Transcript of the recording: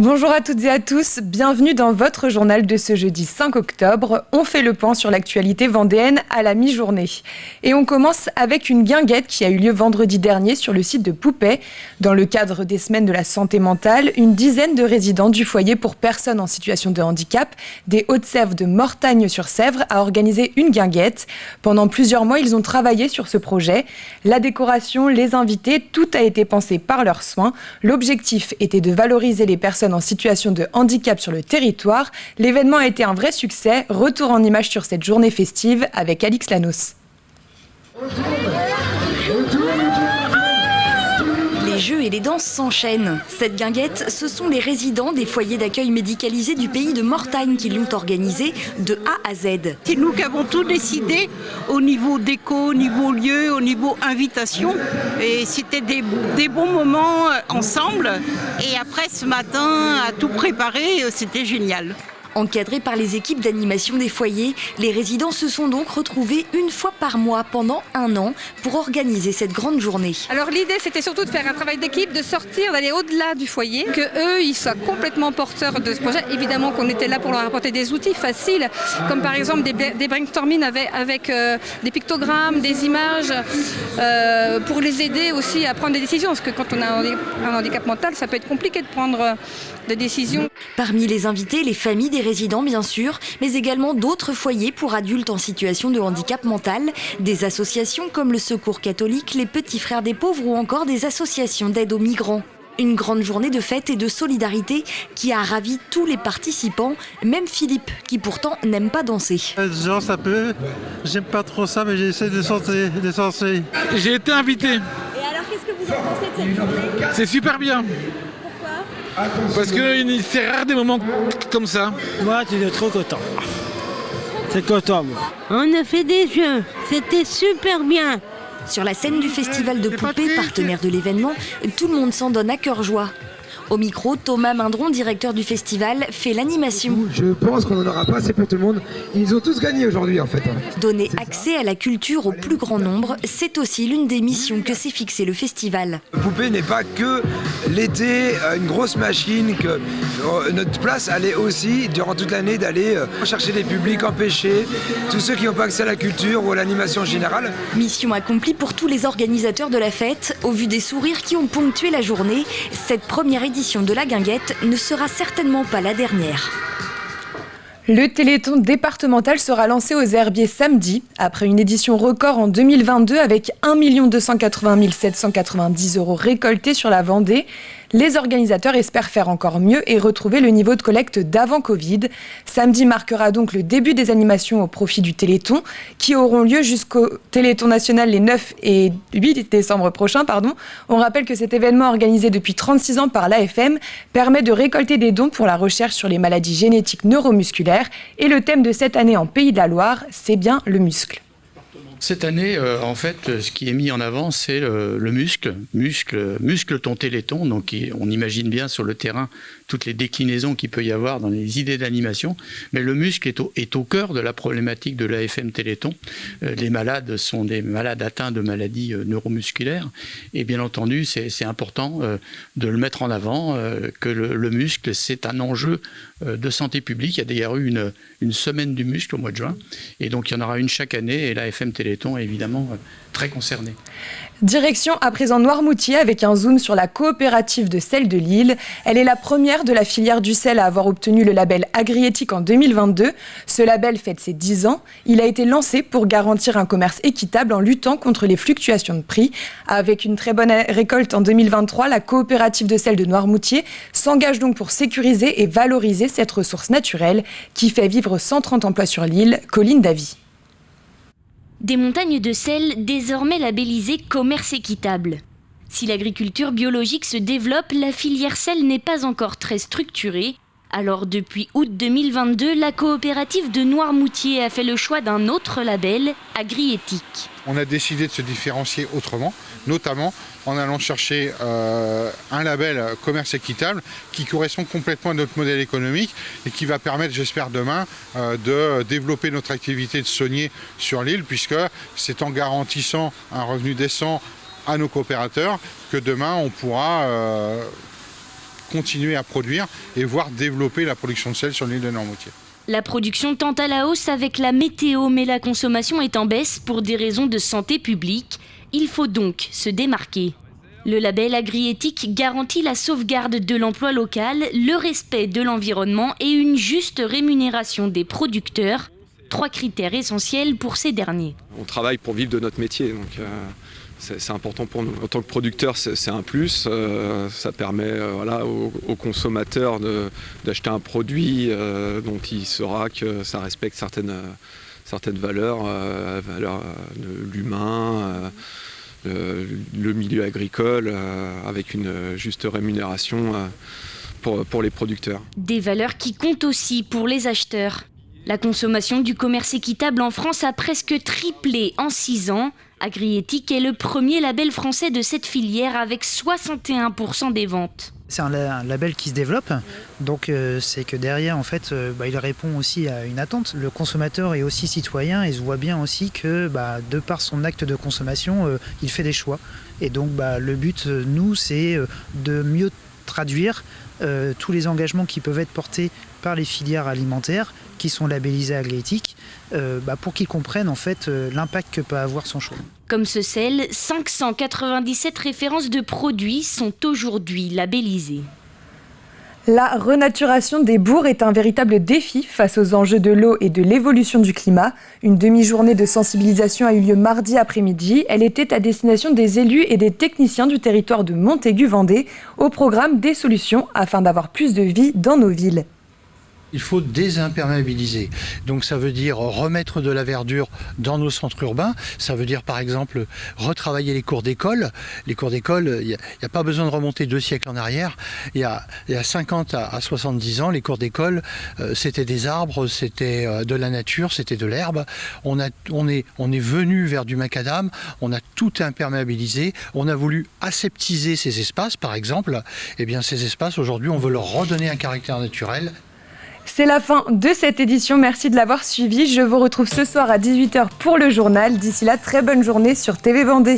Bonjour à toutes et à tous, bienvenue dans votre journal de ce jeudi 5 octobre. On fait le point sur l'actualité vendéenne à la mi-journée. Et on commence avec une guinguette qui a eu lieu vendredi dernier sur le site de Poupey. Dans le cadre des semaines de la santé mentale, une dizaine de résidents du foyer pour personnes en situation de handicap des Hauts-de-Sèvres de Mortagne-sur-Sèvre a organisé une guinguette. Pendant plusieurs mois, ils ont travaillé sur ce projet. La décoration, les invités, tout a été pensé par leurs soins. L'objectif était de valoriser les personnes en situation de handicap sur le territoire. L'événement a été un vrai succès. Retour en images sur cette journée festive avec Alix Lanos. Les jeux et les danses s'enchaînent. Cette guinguette, ce sont les résidents des foyers d'accueil médicalisés du pays de Mortagne qui l'ont organisée de A à Z. C'est nous qui avons tout décidé au niveau déco, au niveau lieu, au niveau invitation. Et c'était des bons moments ensemble. Et après ce matin, à tout préparer, c'était génial. Encadrés par les équipes d'animation des foyers, les résidents se sont donc retrouvés une fois par mois pendant un an pour organiser cette grande journée. Alors l'idée c'était surtout de faire un travail d'équipe, de sortir, d'aller au-delà du foyer, que eux ils soient complètement porteurs de ce projet. Évidemment qu'on était là pour leur apporter des outils faciles, comme par exemple des brainstorming avec des pictogrammes, des images, pour les aider aussi à prendre des décisions. Parce que quand on a un handicap mental, ça peut être compliqué de prendre des décisions. Parmi les invités, les familles des résidents bien sûr, mais également d'autres foyers pour adultes en situation de handicap mental, des associations comme le Secours catholique, les Petits Frères des pauvres ou encore des associations d'aide aux migrants. Une grande journée de fête et de solidarité qui a ravi tous les participants, même Philippe, qui pourtant n'aime pas danser. Ça peut, j'aime pas trop ça, mais j'essaie de danser. J'ai été invité. Et alors qu'est-ce que vous en pensez de cette journée ? C'est super bien. Parce que c'est rare des moments comme ça. Moi, tu es trop content. C'est content, moi. On a fait des jeux, c'était super bien. Sur la scène du festival de Poupée, partenaire de l'événement, tout le monde s'en donne à cœur joie. Au micro, Thomas Mindron, directeur du festival, fait l'animation. Je pense qu'on n'en aura pas assez pour tout le monde. Ils ont tous gagné aujourd'hui en fait. Donner accès à la culture au plus grand nombre, c'est aussi l'une des missions que s'est fixé le festival. Poupée n'est pas que l'été, une grosse machine. Que notre place, elle est aussi, durant toute l'année, d'aller chercher des publics empêchés, tous ceux qui n'ont pas accès à la culture ou à l'animation générale. Mission accomplie pour tous les organisateurs de la fête. Au vu des sourires qui ont ponctué la journée, cette première édition de la guinguette ne sera certainement pas la dernière. Le Téléthon départemental sera lancé aux Herbiers samedi, après une édition record en 2022 avec 1 280 790 € récoltés sur la Vendée. Les organisateurs espèrent faire encore mieux et retrouver le niveau de collecte d'avant Covid. Samedi marquera donc le début des animations au profit du Téléthon, qui auront lieu jusqu'au Téléthon national les 9 et 8 décembre prochains. On rappelle que cet événement organisé depuis 36 ans par l'AFM permet de récolter des dons pour la recherche sur les maladies génétiques neuromusculaires. Et le thème de cette année en Pays de la Loire, c'est bien le muscle. Cette année, en fait, ce qui est mis en avant, c'est le muscle. Muscle ton Téléthon. Donc, on imagine bien sur le terrain toutes les déclinaisons qu'il peut y avoir dans les idées d'animation. Mais le muscle est au cœur de la problématique de l'AFM Téléthon. Les malades sont des malades atteints de maladies neuromusculaires. Et bien entendu, c'est important de le mettre en avant, que le muscle, c'est un enjeu de santé publique. Il y a d'ailleurs eu une semaine du muscle au mois de juin. Et donc, il y en aura une chaque année. Et l'AFM Téléthon est évidemment très concerné. Direction à présent Noirmoutier avec un zoom sur la coopérative de sel de Lille. Elle est la première de la filière du sel à avoir obtenu le label Agriéthique en 2022. Ce label fête ses 10 ans. Il a été lancé pour garantir un commerce équitable en luttant contre les fluctuations de prix. Avec une très bonne récolte en 2023, la coopérative de sel de Noirmoutier s'engage donc pour sécuriser et valoriser cette ressource naturelle qui fait vivre 130 emplois sur l'île. Colline Davy. Des montagnes de sel désormais labellisées commerce équitable. Si l'agriculture biologique se développe, la filière sel n'est pas encore très structurée. Alors depuis août 2022, la coopérative de Noirmoutier a fait le choix d'un autre label, Agriéthique. On a décidé de se différencier autrement, notamment en allant chercher un label commerce équitable qui correspond complètement à notre modèle économique et qui va permettre, j'espère demain, de développer notre activité de saunier sur l'île, puisque c'est en garantissant un revenu décent à nos coopérateurs que demain on pourra continuer à produire et voire développer la production de sel sur l'île de Noirmoutier. La production tend à la hausse avec la météo, mais la consommation est en baisse pour des raisons de santé publique. Il faut donc se démarquer. Le label Agriéthique garantit la sauvegarde de l'emploi local, le respect de l'environnement et une juste rémunération des producteurs. 3 critères essentiels pour ces derniers. On travaille pour vivre de notre métier, donc c'est important pour nous. En tant que producteur, c'est un plus. Ça permet aux consommateurs d'acheter un produit dont il saura que ça respecte certaines valeurs, de l'humain, le milieu agricole, avec une juste rémunération pour les producteurs. Des valeurs qui comptent aussi pour les acheteurs. La consommation du commerce équitable en France a presque triplé en 6 ans. Agriéthique est le premier label français de cette filière avec 61% des ventes. C'est un label qui se développe, donc c'est que derrière, en fait, il répond aussi à une attente. Le consommateur est aussi citoyen et se voit bien aussi que, de par son acte de consommation, il fait des choix. Et donc, le but, nous, c'est de mieux traduire tous les engagements qui peuvent être portés par les filières alimentaires qui sont labellisées Agriéthique, pour qu'ils comprennent en fait l'impact que peut avoir son choix. Comme ce sel, 597 références de produits sont aujourd'hui labellisées. La renaturation des bourgs est un véritable défi face aux enjeux de l'eau et de l'évolution du climat. Une demi-journée de sensibilisation a eu lieu mardi après-midi. Elle était à destination des élus et des techniciens du territoire de Montaigu-Vendée au programme des solutions afin d'avoir plus de vie dans nos villes. Il faut désimperméabiliser. Donc ça veut dire remettre de la verdure dans nos centres urbains. Ça veut dire par exemple retravailler les cours d'école. Les cours d'école, il n'y a pas besoin de remonter 2 siècles en arrière. Il y a 50 à 70 ans, les cours d'école, c'était des arbres, c'était de la nature, c'était de l'herbe. On est venu vers du macadam, on a tout imperméabilisé. On a voulu aseptiser ces espaces, par exemple. Eh bien ces espaces, aujourd'hui, on veut leur redonner un caractère naturel. C'est la fin de cette édition, merci de l'avoir suivi. Je vous retrouve ce soir à 18h pour le journal. D'ici là, très bonne journée sur TV Vendée.